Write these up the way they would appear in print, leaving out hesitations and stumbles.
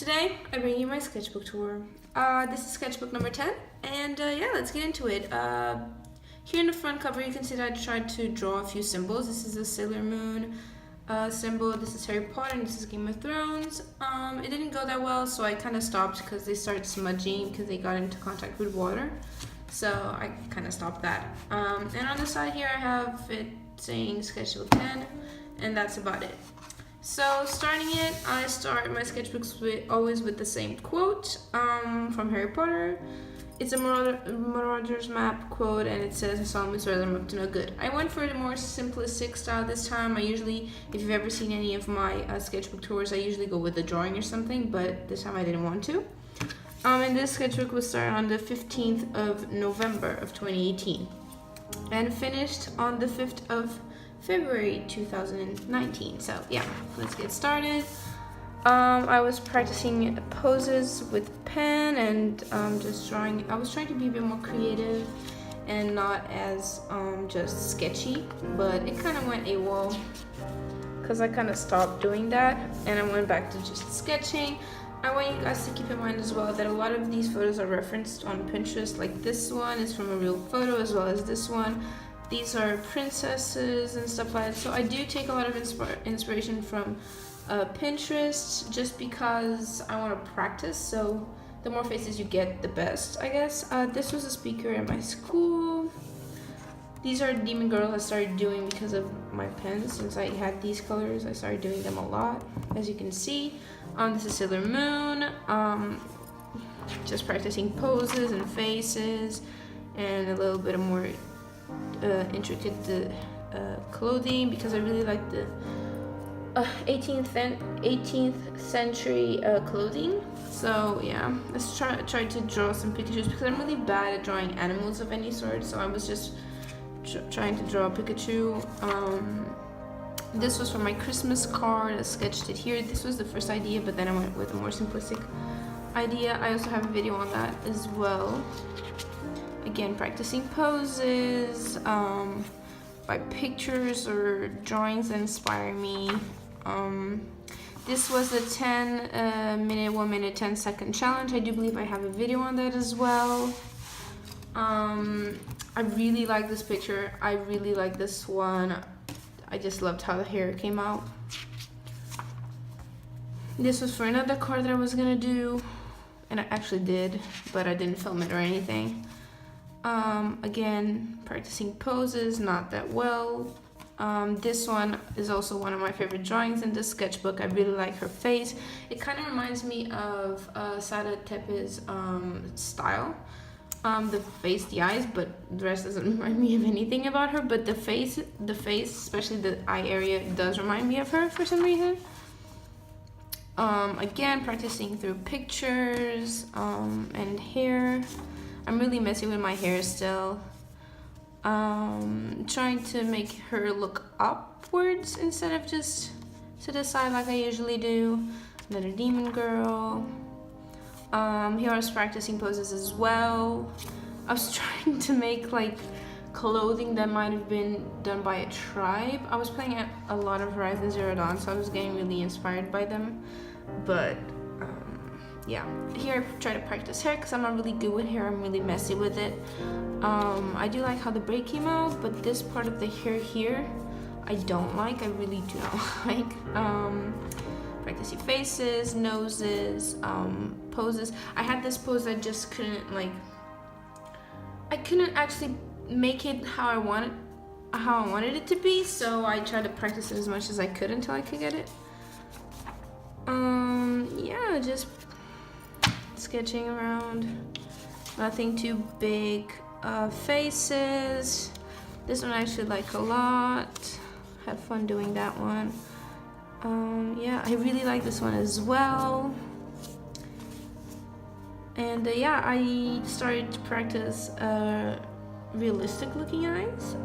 Today I bring you my sketchbook tour. This is sketchbook number 10, and yeah, let's get into it. Here in the front cover you can see that I tried to draw a few symbols. This is a Sailor Moon symbol, this is Harry Potter, and this is Game of Thrones. It didn't go that well, so I kind of stopped because they started smudging because they got into contact with water. So I kind of stopped that. And on the side here I have it saying sketchbook 10, and that's about it. So starting it, I start my sketchbooks always with the same quote from Harry Potter. It's a Marauder's Map quote, and it says, "I solemnly swear that I'm up to no good." I went for the more simplistic style this time. If you've ever seen any of my sketchbook tours, I usually go with a drawing or something, but this time I didn't want to. And this sketchbook was started on the 15th of November of 2018 and finished on the 5th of February 2019. So yeah, let's get started. I was practicing poses with pen and just drawing. I was trying to be a bit more creative and not as just sketchy, but it kind of went AWOL because I kind of stopped doing that and I went back to just sketching. I want you guys to keep in mind as well that a lot of these photos are referenced on Pinterest. Like this one is from a real photo, as well as this one. These are princesses and stuff like that. So I do take a lot of inspiration from Pinterest just because I want to practice. So the more faces you get, the best, I guess. This was a speaker at my school. These are demon girls I started doing because of my pens. Since I had these colors, I started doing them a lot, as you can see. This is Sailor Moon. Just practicing poses and faces and a little bit of more intricate clothing because I really like the 18th century clothing. So yeah, let's try to draw some Pikachus because I'm really bad at drawing animals of any sort. So I was just trying to draw a Pikachu. This was for my Christmas card. I sketched it here. This was the first idea, but then I went with a more simplistic idea. I also have a video on that as well. Again, practicing poses by pictures or drawings that inspire me. This was the 10-minute, 1 minute, 10-second challenge. I do believe I have a video on that as well. I really like this picture. I really like this one. I just loved how the hair came out. This was for another card that I was gonna do, and I actually did, but I didn't film it or anything. Again, practicing poses, not that well. This one is also one of my favorite drawings in this sketchbook. I really like her face. It kind of reminds me of Sada Tepe's style. The face, the eyes, but the rest doesn't remind me of anything about her. But the face, especially the eye area, does remind me of her for some reason. Again, practicing through pictures and hair. I'm really messy with my hair still. Trying to make her look upwards instead of just to the side like I usually do. Another demon girl. Here I was practicing poses as well. I was trying to make like clothing that might have been done by a tribe. I was playing a lot of Horizon Zero Dawn, so I was getting really inspired by them. But yeah, here I try to practice hair because I'm not really good with hair. I'm really messy with it. I do like how the braid came out, but this part of the hair here I don't like. I really do not like. Practicing faces, noses, poses. I had this pose I just couldn't I couldn't actually make it how I wanted it to be, so I tried to practice it as much as I could until I could get it. Yeah, just sketching around. Nothing too big. Faces. This one I actually like a lot. Had fun doing that one. Yeah, I really like this one as well. And yeah, I started to practice realistic looking eyes.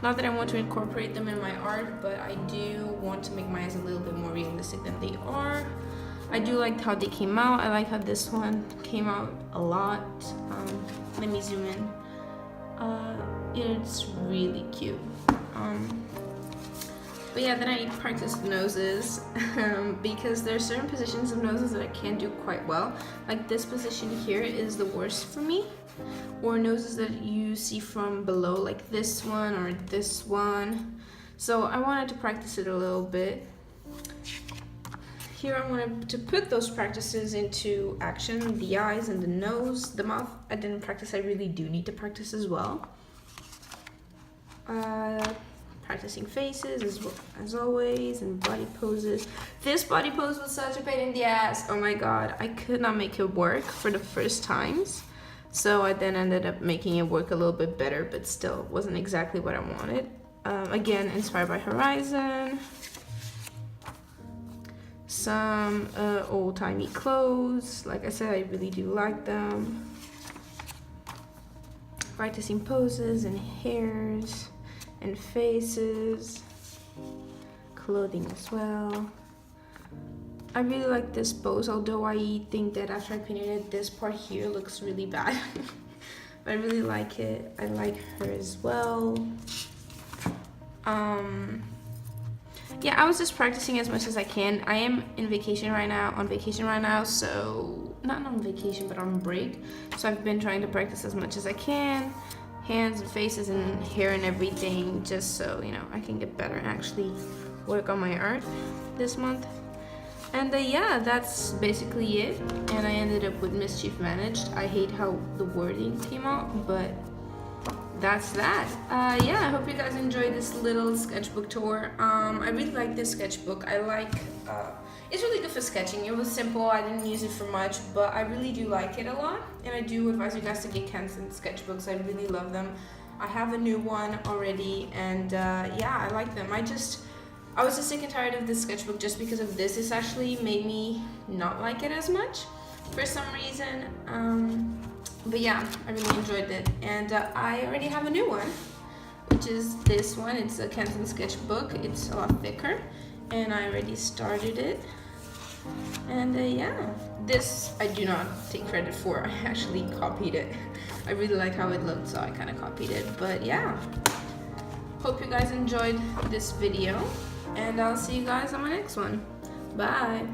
Not that I want to incorporate them in my art, but I do want to make my eyes a little bit more realistic than they are. I do like how they came out. I like how this one came out a lot. Let me zoom in. It's really cute. But yeah, then I practiced noses because there are certain positions of noses that I can't do quite well. Like this position here is the worst for me. Or noses that you see from below, like this one or this one. So I wanted to practice it a little bit. Here I wanted to put those practices into action, the eyes and the nose. The mouth I didn't practice, I really do need to practice as well. Practicing faces as always, and body poses. This body pose was such a pain in the ass. Oh my god, I could not make it work for the first times. So I then ended up making it work a little bit better, but still wasn't exactly what I wanted. Again, inspired by Horizon. Some old-timey clothes. Like I said, I really do like them. Practicing poses and hairs and faces, clothing as well. I really like this pose, although I think that after I painted it, this part here looks really bad. But I really like it. I like her as well. Yeah, I was just practicing as much as I can. I am on vacation right now, so not on vacation, but on break. So I've been trying to practice as much as I can. Hands and faces and hair and everything, just so, you know, I can get better and actually work on my art this month. And yeah, that's basically it. And I ended up with Mischief Managed. I hate how the wording came out, but that's that. Yeah, I hope you guys enjoyed this little sketchbook tour. I really like this sketchbook. I like, it's really good for sketching. It was simple, I didn't use it for much, but I really do like it a lot. And I do advise you guys to get Canson sketchbooks. I really love them. I have a new one already, and yeah, I like them. I was just sick and tired of this sketchbook just because of this. This actually made me not like it as much for some reason. But yeah, I really enjoyed it. And I already have a new one, which is this one. It's a Canson sketchbook. It's a lot thicker, and I already started it. And yeah, this I do not take credit for. I actually copied it. I really like how it looked, so I kind of copied it. But yeah, hope you guys enjoyed this video, and I'll see you guys on my next one. Bye.